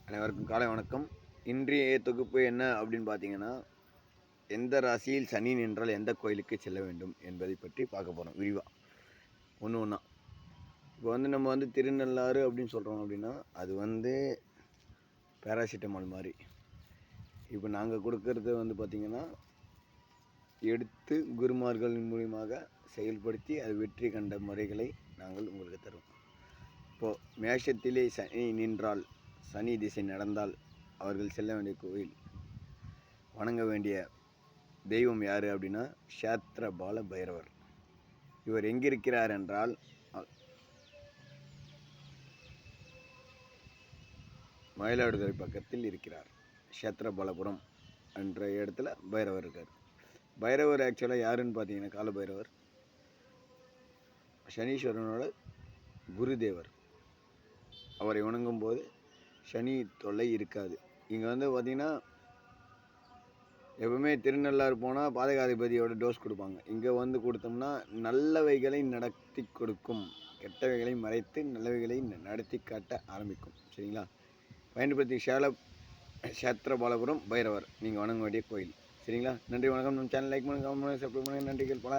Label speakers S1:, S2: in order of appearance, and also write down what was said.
S1: அனைவருக்கும் காலை வணக்கம். இன்றைய தொகுப்பு என்ன அப்படின்னு பார்த்தீங்கன்னா, எந்த ராசியில் சனி நின்றால் எந்த கோயிலுக்கு செல்ல வேண்டும் என்பதை பற்றி பார்க்க போகிறோம் விரிவாக, ஒன்று ஒன்றா. இப்போ நம்ம திருநள்ளாறு அப்படின்னு சொல்கிறோம் அப்படின்னா, அது பேராசிட்டமால் மாதிரி. இப்போ நாங்கள் கொடுக்கறது பார்த்திங்கன்னா, எடுத்து குருமார்கள் மூலியமாக செயல்படுத்தி அது வெற்றி கண்ட முறைகளை நாங்கள் உங்களுக்கு தருவோம். இப்போது மேஷத்திலே சனி நின்றால், சனி திசை நடந்தால் அவர்கள் செல்ல வேண்டிய கோயில், வணங்க வேண்டிய தெய்வம் யார் அப்படின்னா க்ஷேத்திரபால பைரவர். இவர் எங்கிருக்கிறார் என்றால் மயிலாடுதுறை பக்கத்தில் இருக்கிறார். க்ஷேத்திரபாலபுரம் என்ற இடத்துல பைரவர் இருக்கார். பைரவர் ஆக்சுவலாக யாருன்னு பார்த்தீங்கன்னா, கால பைரவர் சனீஸ்வரனோட குருதேவர். அவரை வணங்கும் போது சனி தொல்லை இருக்காது. இங்கே பார்த்திங்கன்னா, எப்பவுமே திருநள்ளாறு போனால் பாதகாதிபதியோட டோஸ் கொடுப்பாங்க. இங்கே கொடுத்தோம்னா நல்லவைகளை நடத்தி கொடுக்கும், கெட்டவைகளை மறைத்து நல்லவைகளை நடத்தி காட்ட ஆரம்பிக்கும். சரிங்களா? பயன்படுத்தி க்ஷேத்திரபாலபுரம் பைரவர் நீங்கள் வணங்க வேண்டிய கோயில். சரிங்களா? நன்றி, வணக்கம். நம்ம சேனல் லைக் பண்ணுங்கள், கமெண்ட் பண்ணுங்கள், சப்ஸ்கிரைப் பண்ணுங்கள். நன்றிகள் பல.